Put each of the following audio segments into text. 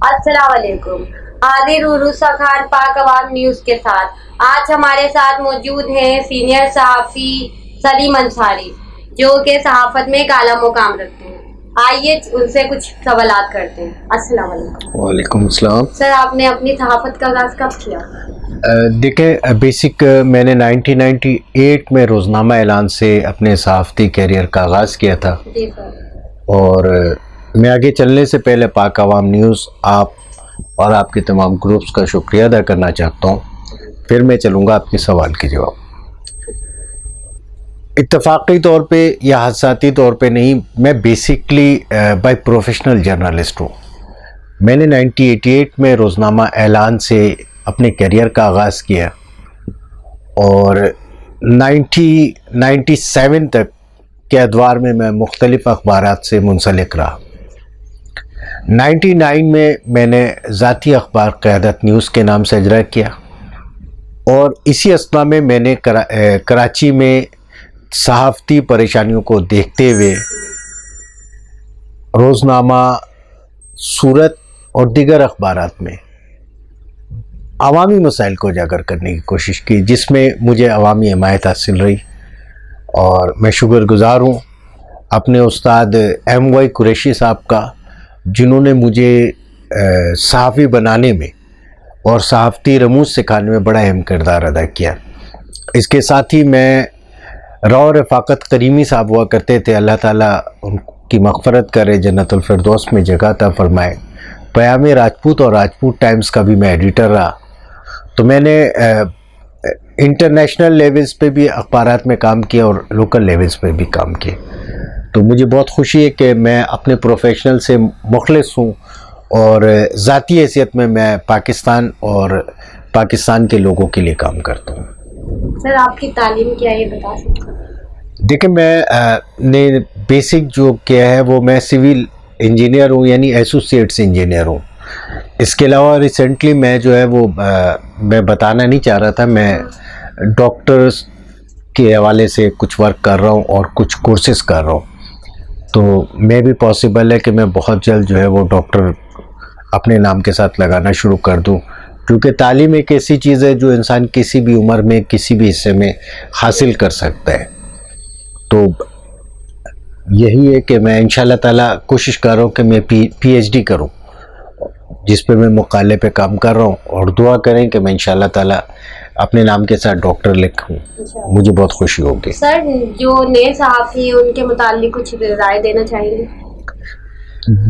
السلام علیکم. حاضر ہوں روسا خان پاک عوام نیوز کے ساتھ. آج ہمارے ساتھ موجود ہیں سینئر صحافی سلیم انصاری جو کہ صحافت میں ایک اعلیٰ مقام رکھتے ہیں. آئیے ان سے کچھ سوالات کرتے ہیں. السلام علیکم. وعلیکم السلام. سر آپ نے اپنی صحافت کا آغاز کب کیا؟ دیکھیں بیسک میں نے 1998 میں روزنامہ اعلان سے اپنے صحافتی کیریئر کا آغاز کیا تھا. جی سر. اور میں آگے چلنے سے پہلے پاک عوام نیوز آپ اور آپ کے تمام گروپس کا شکریہ ادا کرنا چاہتا ہوں. پھر میں چلوں گا آپ کے سوال کے جواب. اتفاقی طور پہ یا حادثاتی طور پہ نہیں، میں بیسکلی بائی پروفیشنل جرنلسٹ ہوں. میں نے 1988 میں روزنامہ اعلان سے اپنے کیریئر کا آغاز کیا اور 1997 تک کے ادوار میں مختلف اخبارات سے منسلک رہا. 99 میں نے ذاتی اخبار قیادت نیوز کے نام سے اجرا کیا اور اسی اثنا میں نے کراچی میں صحافتی پریشانیوں کو دیکھتے ہوئے روزنامہ صورت اور دیگر اخبارات میں عوامی مسائل کو اجاگر کرنے کی کوشش کی، جس میں مجھے عوامی حمایت حاصل رہی اور میں شکر گزار ہوں اپنے استاد ایم وائی قریشی صاحب کا، جنہوں نے مجھے صحافی بنانے میں اور صحافتی رموز سکھانے میں بڑا اہم کردار ادا کیا. اس کے ساتھ ہی میں راؤ رفاقت کریمی صاحب ہوا کرتے تھے، اللہ تعالیٰ ان کی مغفرت کرے، جنت الفردوس میں جگہ عطا فرمائے. پیام راجپوت اور راجپوت ٹائمز کا بھی میں ایڈیٹر رہا. تو میں نے انٹرنیشنل لیولز پہ بھی اخبارات میں کام کیا اور لوکل لیولز پہ بھی کام کیا. تو مجھے بہت خوشی ہے کہ میں اپنے پروفیشنل سے مخلص ہوں اور ذاتی حیثیت میں پاکستان اور پاکستان کے لوگوں کے لیے کام کرتا ہوں. سر آپ کی تعلیم کیا ہے یہ بتا سکتے ہیں؟ دیکھیں میں نے بیسک جو کیا ہے وہ میں سول انجینئر ہوں، یعنی ایسوسیٹس انجینئر ہوں. اس کے علاوہ ریسنٹلی میں جو ہے وہ میں بتانا نہیں چاہ رہا تھا، میں ڈاکٹرز کے حوالے سے کچھ ورک کر رہا ہوں اور کچھ کورسز کر رہا ہوں. تو میں بھی پاسبل ہے کہ میں بہت جلد جو ہے وہ ڈاکٹر اپنے نام کے ساتھ لگانا شروع کر دوں، کیونکہ تعلیم ایک ایسی چیز ہے جو انسان کسی بھی عمر میں کسی بھی حصے میں حاصل کر سکتا ہے. تو یہی ہے کہ میں انشاءاللہ تعالیٰ کوشش کر رہا ہوں کہ میں پی ایچ ڈی کروں، جس پہ میں مقالے پہ کام کر رہا ہوں، اور دعا کریں کہ میں انشاءاللہ تعالیٰ اپنے نام کے ساتھ ڈاکٹر لکھوں. مجھے بہت خوشی ہوگی. سر جو نئے صحافی ہیں ان کے متعلق کچھ رائے دینا چاہیں گے؟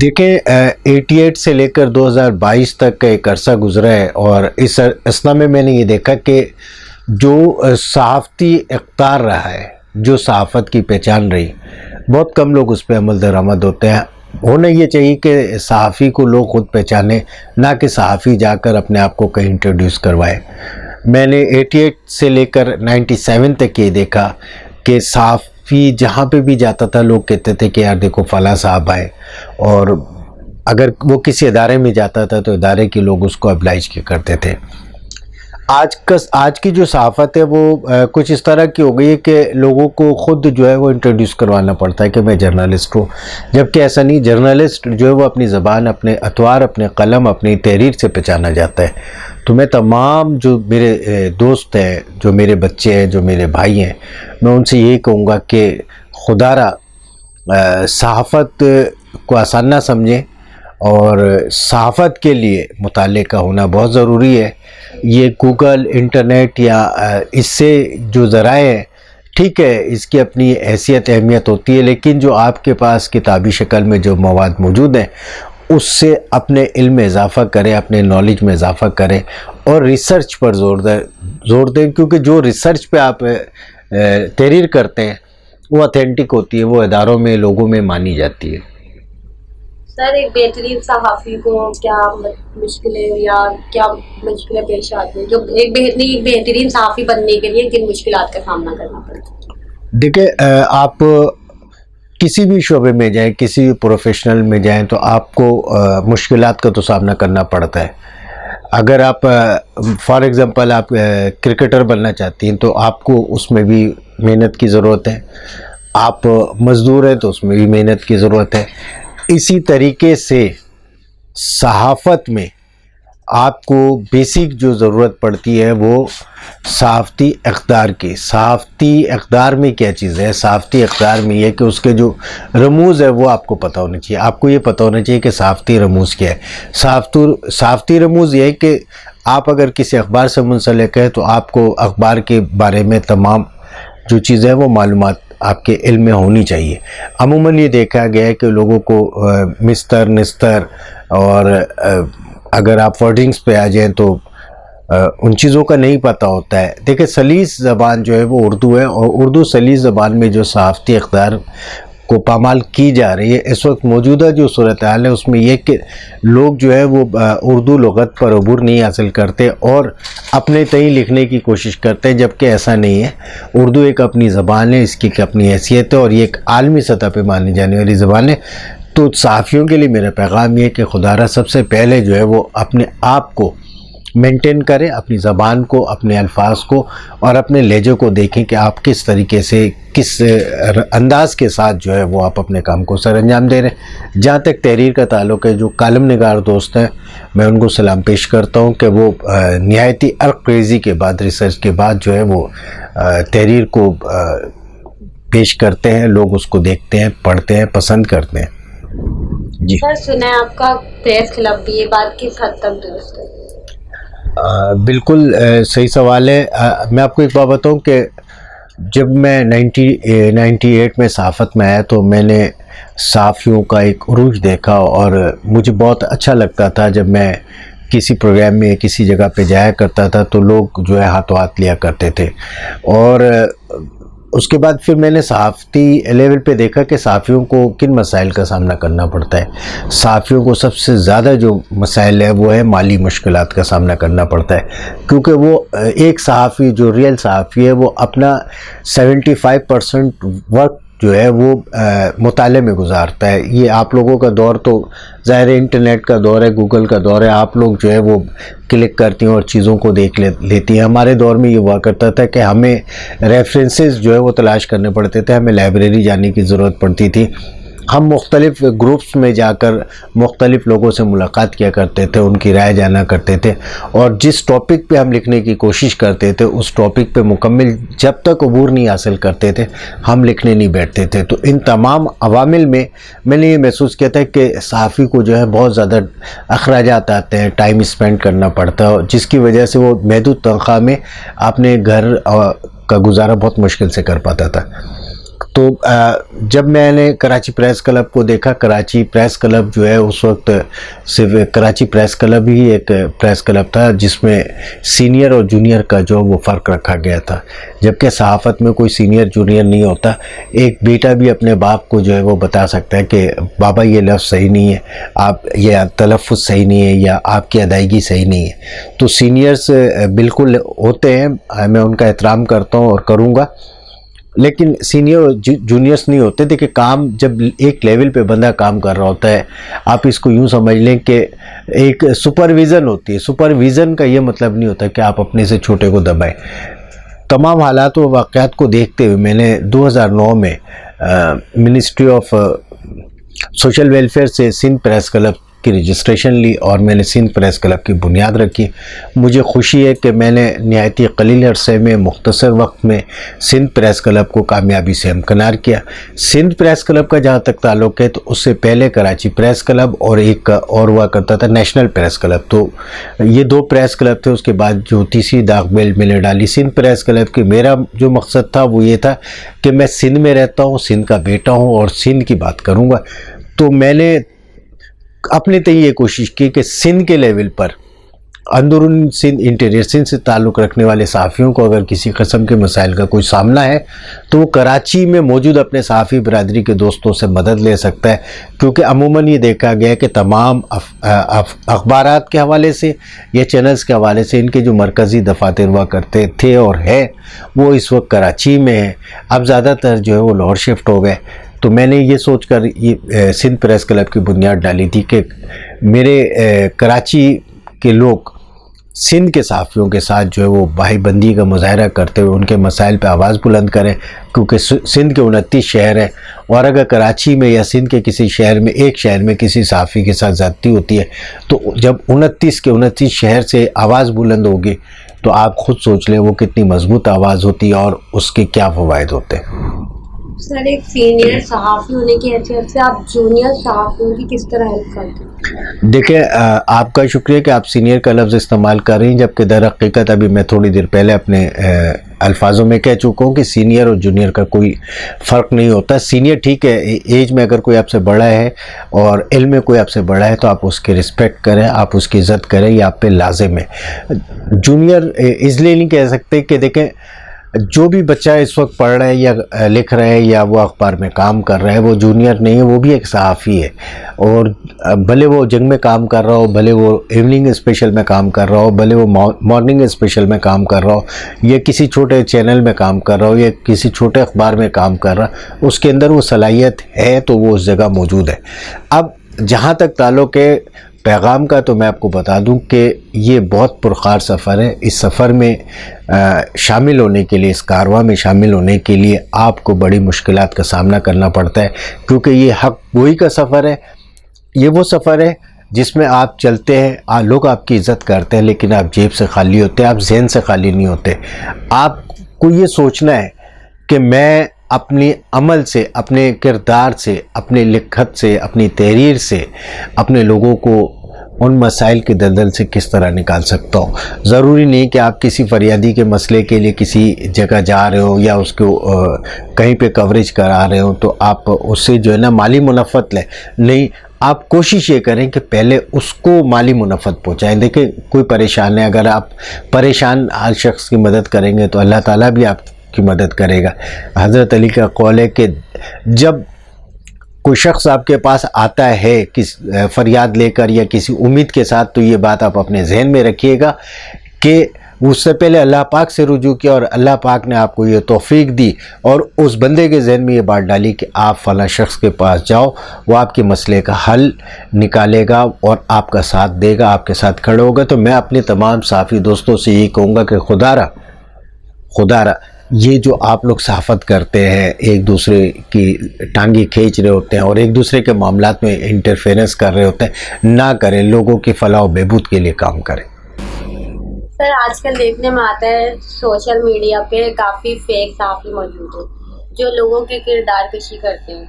دیکھیں 88 سے لے کر 2022 تک کا ایک عرصہ گزرا ہے، اور اس اثنا میں نے یہ دیکھا کہ جو صحافتی اقدار رہا ہے، جو صحافت کی پہچان رہی، بہت کم لوگ اس پہ عمل درآمد ہوتے ہیں. ہونا یہ چاہیے کہ صحافی کو لوگ خود پہچانیں، نہ کہ صحافی جا کر اپنے آپ کو کہیں انٹروڈیوس کروائے. میں نے 88 سے لے کر 97 تک یہ دیکھا کہ صحافی جہاں پہ بھی جاتا تھا لوگ کہتے تھے کہ یار دیکھو فلاں صاحب آئے، اور اگر وہ کسی ادارے میں جاتا تھا تو ادارے کے لوگ اس کو ابلائج کیا کرتے تھے. آج کی جو صحافت ہے وہ کچھ اس طرح کی ہو گئی ہے کہ لوگوں کو خود جو ہے وہ انٹروڈیوس کروانا پڑتا ہے کہ میں جرنلسٹ ہوں، جبکہ ایسا نہیں. جرنلسٹ جو ہے وہ اپنی زبان، اپنے اطوار، اپنے قلم، اپنی تحریر سے پہچانا جاتا ہے. تو میں تمام جو میرے دوست ہیں، جو میرے بچے ہیں، جو میرے بھائی ہیں، میں ان سے یہی کہوں گا کہ خدا را صحافت کو آسان نہ سمجھیں، اور صحافت کے لیے مطالعے کا ہونا بہت ضروری ہے. یہ گوگل، انٹرنیٹ یا اس سے جو ذرائع ہیں، ٹھیک ہے اس کی اپنی حیثیت اہمیت ہوتی ہے، لیکن جو آپ کے پاس کتابی شکل میں جو مواد موجود ہیں اس سے اپنے علم میں اضافہ کریں، اپنے نالج میں اضافہ کریں، اور ریسرچ پر زور دیں، کیونکہ جو ریسرچ پہ آپ تحریر کرتے ہیں وہ اتھینٹک ہوتی ہے، وہ اداروں میں، لوگوں میں مانی جاتی ہے. سر ایک بہترین صحافی کو کیا مشکلیں یا کیا مشکلیں پیش آتی ہیں، جو ایک بہترین صحافی بننے کے لیے کن مشکلات کا سامنا کرنا پڑتا ہے؟ دیکھیں آپ کسی بھی شعبے میں جائیں، کسی بھی پروفیشنل میں جائیں تو آپ کو مشکلات کا تو سامنا کرنا پڑتا ہے. اگر آپ فار ایگزامپل آپ کرکٹر بننا چاہتی ہیں تو آپ کو اس میں بھی محنت کی ضرورت ہے. آپ مزدور ہیں تو اس میں بھی محنت کی ضرورت ہے. اسی طریقے سے صحافت میں آپ کو بیسک جو ضرورت پڑتی ہے وہ صحافتی اقدار کی. صحافتی اقدار میں کیا چیز ہے؟ صحافتی اقدار میں یہ کہ اس کے جو رموز ہے وہ آپ کو پتہ ہونا چاہیے. آپ کو یہ پتہ ہونا چاہیے کہ صحافتی رموز کیا ہے. صحافتی رموز یہ ہے کہ آپ اگر کسی اخبار سے منسلک ہے تو آپ کو اخبار کے بارے میں تمام جو چیزیں وہ معلومات آپ کے علم میں ہونی چاہیے. عموماً یہ دیکھا گیا ہے کہ لوگوں کو مستر نستر اور اگر آپ ورڈنگز پہ آ جائیں تو ان چیزوں کا نہیں پتہ ہوتا ہے. دیکھیں سلیس زبان جو ہے وہ اردو ہے، اور اردو سلیس زبان میں جو صحافتی اقدار کو پامال کی جا رہی ہے اس وقت موجودہ جو صورتحال ہے اس میں یہ کہ لوگ جو ہے وہ اردو لغت پر عبور نہیں حاصل کرتے اور اپنے تئیں لکھنے کی کوشش کرتے ہیں، جبکہ ایسا نہیں ہے. اردو ایک اپنی زبان ہے، اس کی ایک اپنی حیثیت ہے اور یہ ایک عالمی سطح پہ مانی جانے والی زبان ہے. تو صحافیوں کے لیے میرا پیغام یہ ہے کہ خدا را سب سے پہلے جو ہے وہ اپنے آپ کو مینٹین کریں، اپنی زبان کو، اپنے الفاظ کو اور اپنے لہجے کو دیکھیں کہ آپ کس طریقے سے، کس انداز کے ساتھ جو ہے وہ آپ اپنے کام کو سر انجام دے رہے ہیں. جہاں تک تحریر کا تعلق ہے، جو کالم نگار دوست ہیں میں ان کو سلام پیش کرتا ہوں کہ وہ نہایتی عرق ریزی کے بعد، ریسرچ کے بعد جو ہے وہ تحریر کو پیش کرتے ہیں. لوگ اس کو دیکھتے ہیں، پڑھتے ہیں، پسند کرتے ہیں. جی سر سنا ہے آپ کا پریس کلب بھی، یہ بات کس حد تک درست ہے؟ بالکل صحیح سوال ہے. میں آپ کو ایک بات بتاؤں کہ جب میں 98 میں صحافت میں آیا تو میں نے صحافیوں کا ایک عروج دیکھا اور مجھے بہت اچھا لگتا تھا. جب میں کسی پروگرام میں کسی جگہ پہ جایا کرتا تھا تو لوگ جو ہے ہاتھوں ہاتھ لیا کرتے تھے. اور اس کے بعد پھر میں نے صحافتی لیول پہ دیکھا کہ صحافیوں کو کن مسائل کا سامنا کرنا پڑتا ہے. صحافیوں کو سب سے زیادہ جو مسائل ہے وہ ہے مالی مشکلات کا سامنا کرنا پڑتا ہے، کیونکہ وہ ایک صحافی جو ریئل صحافی ہے وہ اپنا 75% وقت جو ہے وہ مطالعے میں گزارتا ہے. یہ آپ لوگوں کا دور تو ظاہر انٹرنیٹ کا دور ہے، گوگل کا دور ہے، آپ لوگ جو ہے وہ کلک کرتی ہیں اور چیزوں کو دیکھ لیتی ہیں. ہمارے دور میں یہ ہوا کرتا تھا کہ ہمیں ریفرنسز جو ہے وہ تلاش کرنے پڑتے تھے، ہمیں لائبریری جانے کی ضرورت پڑتی تھی. ہم مختلف گروپس میں جا کر مختلف لوگوں سے ملاقات کیا کرتے تھے، ان کی رائے جانا کرتے تھے اور جس ٹاپک پہ ہم لکھنے کی کوشش کرتے تھے اس ٹاپک پہ مکمل جب تک عبور نہیں حاصل کرتے تھے ہم لکھنے نہیں بیٹھتے تھے. تو ان تمام عوامل میں میں نے یہ محسوس کیا تھا کہ صحافی کو جو ہے بہت زیادہ اخراجات آتے ہیں، ٹائم اسپینڈ کرنا پڑتا ہے، جس کی وجہ سے وہ محدود تنخواہ میں اپنے گھر کا گزارا بہت مشکل سے کر پاتا تھا. تو جب میں نے کراچی پریس کلب کو دیکھا، کراچی پریس کلب جو ہے اس وقت صرف کراچی پریس کلب ہی ایک پریس کلب تھا جس میں سینئر اور جونیئر کا جو وہ فرق رکھا گیا تھا، جبکہ صحافت میں کوئی سینئر جونیئر نہیں ہوتا. ایک بیٹا بھی اپنے باپ کو جو ہے وہ بتا سکتا ہے کہ بابا یہ لفظ صحیح نہیں ہے، آپ یہ تلفظ صحیح نہیں ہے یا آپ کی ادائیگی صحیح نہیں ہے. تو سینئرز بالکل ہوتے ہیں، میں ان کا احترام کرتا ہوں اور کروں گا، لیکن سینئر اور جونیئرس نہیں ہوتے. دیکھیں کام جب ایک لیول پہ بندہ کام کر رہا ہوتا ہے، آپ اس کو یوں سمجھ لیں کہ ایک سپرویژن ہوتی ہے. سپرویژن کا یہ مطلب نہیں ہوتا کہ آپ اپنے سے چھوٹے کو دبائیں. تمام حالات و واقعات کو دیکھتے ہوئے میں نے 2009 میں منسٹری آف سوشل ویلفیئر سے سندھ پریس کلب کی رجسٹریشن لی اور میں نے سندھ پریس کلب کی بنیاد رکھی. مجھے خوشی ہے کہ میں نے نہایتی قلیل عرصے میں مختصر وقت میں سندھ پریس کلب کو کامیابی سے ہمکنار کیا. سندھ پریس کلب کا جہاں تک تعلق ہے تو اس سے پہلے کراچی پریس کلب اور ایک اور ہوا کرتا تھا نیشنل پریس کلب. تو یہ دو پریس کلب تھے. اس کے بعد جو تیسری داغ بیل میں نے ڈالی سندھ پریس کلب کی. میرا جو مقصد تھا وہ یہ تھا کہ میں سندھ میں رہتا ہوں، سندھ کا بیٹا ہوں اور سندھ کی بات کروں گا. تو میں نے اپنے تئیں یہ کوشش کی کہ سندھ کے لیول پر اندرون سندھ، انٹیریئر سندھ سے تعلق رکھنے والے صحافیوں کو اگر کسی قسم کے مسائل کا کوئی سامنا ہے تو وہ کراچی میں موجود اپنے صحافی برادری کے دوستوں سے مدد لے سکتا ہے. کیونکہ عموماً یہ دیکھا گیا کہ تمام اخبارات کے حوالے سے یا چینلز کے حوالے سے ان کے جو مرکزی دفاتر ہوا کرتے تھے اور ہے وہ اس وقت کراچی میں ہیں. اب زیادہ تر جو ہے وہ لاہور شفٹ ہو گئے. تو میں نے یہ سوچ کر یہ سندھ پریس کلب کی بنیاد ڈالی تھی کہ میرے کراچی کے لوگ سندھ کے صحافیوں کے ساتھ جو ہے وہ بھائی بندی کا مظاہرہ کرتے ہوئے ان کے مسائل پہ آواز بلند کریں، کیونکہ سندھ کے 29 شہر ہیں، اور اگر کراچی میں یا سندھ کے کسی شہر میں ایک شہر میں کسی صحافی کے ساتھ زیادتی ہوتی ہے تو جب 29 کے 29 شہر سے آواز بلند ہوگی تو آپ خود سوچ لیں وہ کتنی مضبوط آواز ہوتی ہے اور اس کے کیا فوائد ہوتے ہیں۔ سر، ایک سینئر صحافی ہونے کی حیثیت سے آپ جونیئر صحافیوں کی کس طرح ہیلپ کرتے ہیں؟ دیکھیں، آپ کا شکریہ کہ آپ سینئر کا لفظ استعمال کر رہی ہیں، جبکہ در حقیقت ابھی میں تھوڑی دیر پہلے اپنے الفاظوں میں کہہ چکا ہوں کہ سینئر اور جونیئر کا کوئی فرق نہیں ہوتا۔ سینئر ٹھیک ہے، ایج میں اگر کوئی آپ سے بڑا ہے اور علم میں کوئی آپ سے بڑا ہے تو آپ اس کی رسپیکٹ کریں، آپ اس کی عزت کریں، یہ آپ پہ لازم ہے۔ جونیئر اس لیے نہیں کہہ سکتے کہ دیکھیں جو بھی بچہ اس وقت پڑھ رہا ہے یا لکھ رہا ہے یا وہ اخبار میں کام کر رہا ہے وہ جونیئر نہیں ہے، وہ بھی ایک صحافی ہے، اور بھلے وہ جنگ میں کام کر رہا ہو، بھلے وہ ایوننگ اسپیشل میں کام کر رہا ہو، بھلے وہ مارننگ اسپیشل میں کام کر رہا ہو، یا کسی چھوٹے چینل میں کام کر رہا ہو، یا کسی چھوٹے اخبار میں کام کر رہا، اس کے اندر وہ صلاحیت ہے تو وہ اس جگہ موجود ہے۔ اب جہاں تک تعلق ہے پیغام کا، تو میں آپ کو بتا دوں کہ یہ بہت پرخار سفر ہے۔ اس سفر میں شامل ہونے کے لیے، اس کارواں میں شامل ہونے کے لیے آپ کو بڑی مشکلات کا سامنا کرنا پڑتا ہے، کیونکہ یہ حق گوئی کا سفر ہے۔ یہ وہ سفر ہے جس میں آپ چلتے ہیں، لوگ آپ کی عزت کرتے ہیں، لیکن آپ جیب سے خالی ہوتے ہیں، آپ ذہن سے خالی نہیں ہوتے۔ آپ کو یہ سوچنا ہے کہ میں اپنی عمل سے، اپنے کردار سے، اپنے لکھت سے، اپنی تحریر سے اپنے لوگوں کو ان مسائل کے دلدل سے کس طرح نکال سکتا ہوں۔ ضروری نہیں کہ آپ کسی فریادی کے مسئلے کے لیے کسی جگہ جا رہے ہو یا اس کو کہیں پہ کوریج کرا رہے ہو تو آپ اس سے جو ہے نا مالی منفعت لیں، نہیں، آپ کوشش یہ کریں کہ پہلے اس کو مالی منفعت پہنچائیں۔ دیکھیں کوئی پریشان ہے، اگر آپ پریشان حال شخص کی مدد کریں گے تو اللہ تعالیٰ بھی آپ کی مدد کرے گا۔ حضرت علی کا قول ہے کہ جب کوئی شخص آپ کے پاس آتا ہے فریاد لے کر یا کسی امید کے ساتھ، تو یہ بات آپ اپنے ذہن میں رکھیے گا کہ اس سے پہلے اللہ پاک سے رجوع کیا اور اللہ پاک نے آپ کو یہ توفیق دی اور اس بندے کے ذہن میں یہ بات ڈالی کہ آپ فلاں شخص کے پاس جاؤ، وہ آپ کے مسئلے کا حل نکالے گا اور آپ کا ساتھ دے گا، آپ کے ساتھ کھڑے ہوگا۔ تو میں اپنے تمام صحافی دوستوں سے یہی کہوں گا کہ خدا را یہ جو آپ لوگ صحافت کرتے ہیں، ایک دوسرے کی ٹانگیں کھینچ رہے ہوتے ہیں اور ایک دوسرے کے معاملات میں انٹرفیرنس کر رہے ہوتے ہیں، نہ کریں، لوگوں کی فلاح و بہبود کے لیے کام کریں۔ سر، آج کل دیکھنے میں آتا ہے سوشل میڈیا پہ کافی فیک صحافی موجود ہیں جو لوگوں کی کردار کشی کرتے ہیں،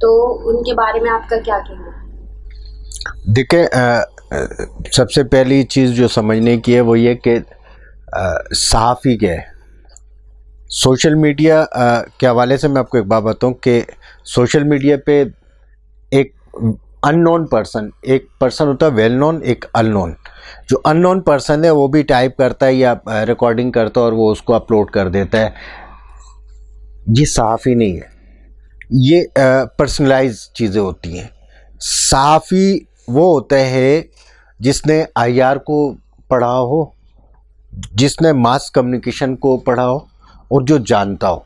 تو ان کے بارے میں آپ کا کیا کہنا ہے؟ دیکھیں، سب سے پہلی چیز جو سمجھنے کی ہے وہ یہ کہ صحافی کیا ہے۔ سوشل میڈیا کے حوالے سے میں آپ کو ایک بات بتاؤں کہ سوشل میڈیا پہ ایک ان نون پرسن، ایک پرسن ہوتا ہے ویل نون، ایک ان نون۔ جو ان نون پرسن ہے وہ بھی ٹائپ کرتا ہے یا ریکارڈنگ کرتا ہے اور وہ اس کو اپلوڈ کر دیتا ہے، یہ صحافی نہیں ہے، یہ پرسنلائز چیزیں ہوتی ہیں۔ صحافی وہ ہوتا ہے جس نے آئی آر کو پڑھا ہو، جس نے ماس کمیونیکیشن کو پڑھا ہو اور جو جانتا ہو۔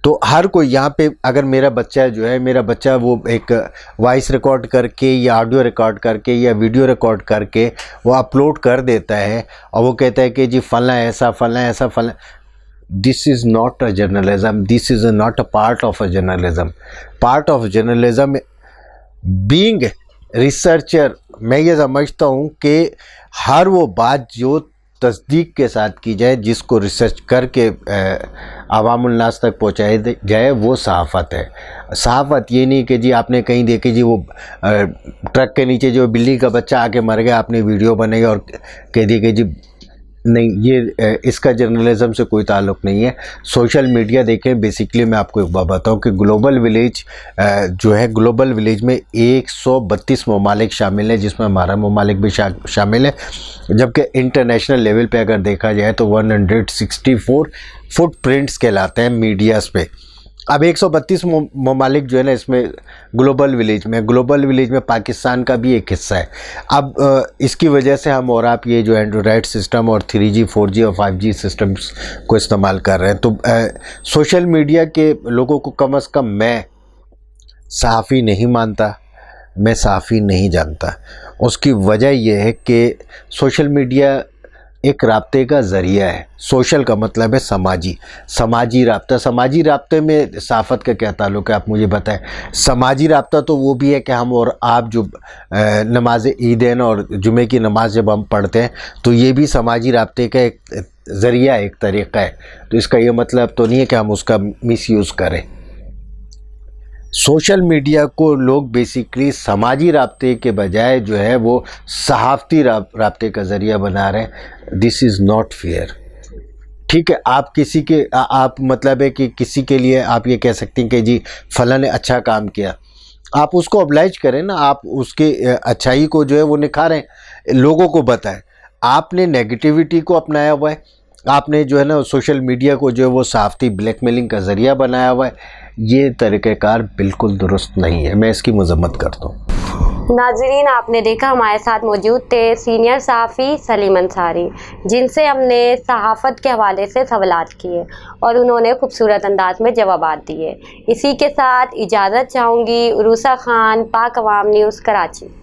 تو ہر کوئی یہاں پہ، اگر میرا بچہ جو ہے، میرا بچہ وہ ایک وائس ریکارڈ کر کے یا آڈیو ریکارڈ کر کے یا ویڈیو ریکارڈ کر کے وہ اپلوڈ کر دیتا ہے اور وہ کہتا ہے کہ جی فلاں ایسا، فلاں ایسا، فلاں، this is not a journalism, this is not a part of a journalism. Part of journalism being researcher, میں یہ سمجھتا ہوں کہ ہر وہ بات جو تصدیق کے ساتھ کی جائے، جس کو ریسرچ کر کے عوام الناس تک پہنچائی جائے، وہ صحافت ہے۔ صحافت یہ نہیں کہ جی آپ نے کہیں دیکھے جی وہ ٹرک کے نیچے جو بلی کا بچہ آ کے مر گیا، آپ نے ویڈیو بنائی اور کہہ دی کہ جی نہیں، یہ اس کا جرنلزم سے کوئی تعلق نہیں ہے۔ سوشل میڈیا دیکھیں، بیسیکلی میں آپ کو ایک بات بتاؤں کہ گلوبل ولیج جو ہے، گلوبل ولیج میں 132 ممالک شامل ہیں، جس میں ہمارا ممالک بھی شامل ہے، جبکہ انٹرنیشنل لیول پہ اگر دیکھا جائے تو 164 فٹ پرنٹس کہلاتے ہیں میڈیاز پہ۔ اب 132 ممالک جو ہے نا اس میں گلوبل ولیج میں پاکستان کا بھی ایک حصہ ہے۔ اب اس کی وجہ سے ہم اور آپ یہ جو اینڈرائڈ سسٹم اور 3G 4G اور 5G سسٹمز کو استعمال کر رہے ہیں، تو سوشل میڈیا کے لوگوں کو کم از کم میں صحافی نہیں مانتا، میں صحافی نہیں جانتا۔ اس کی وجہ یہ ہے کہ سوشل میڈیا ایک رابطے کا ذریعہ ہے. سوشل کا مطلب ہے سماجی رابطہ. سماجی رابطے میں صحافت کا کیا تعلق ہے آپ مجھے بتائیں. سماجی رابطہ تو وہ بھی ہے کہ ہم اور آپ جو نماز عیدین اور جمعے کی نماز جب ہم پڑھتے ہیں تو یہ بھی سماجی رابطے کا ایک ذریعہ ایک طریقہ ہے. تو اس کا یہ مطلب تو نہیں ہے کہ ہم اس کا مس یوز کریں. سوشل میڈیا کو لوگ بیسیکلی سماجی رابطے کے بجائے جو ہے وہ صحافتی رابطے کا ذریعہ بنا رہے ہیں. دس از ناٹ فیئر. ٹھیک ہے, آپ مطلب ہے کہ کسی کے لیے آپ یہ کہہ سکتے ہیں کہ جی فلاں نے اچھا کام کیا, آپ اس کو ابلائج کریں نا, آپ اس کے اچھائی کو جو ہے وہ نکھاریں, لوگوں کو بتائیں. آپ نے نیگیٹیوٹی کو اپنایا ہوا ہے, آپ نے جو ہے نا سوشل میڈیا کو جو ہے وہ صحافتی بلیک میلنگ کا ذریعہ بنایا ہوا ہے. یہ طریقہ کار بالکل درست نہیں ہے, میں اس کی مذمت کرتا ہوں. ناظرین, آپ نے دیکھا ہمارے ساتھ موجود تھے سینئر صحافی سلیم انصاری, جن سے ہم نے صحافت کے حوالے سے سوالات کیے اور انہوں نے خوبصورت انداز میں جوابات دیے. اسی کے ساتھ اجازت چاہوں گی. عروسہ خان, پاک عوام نیوز, کراچی.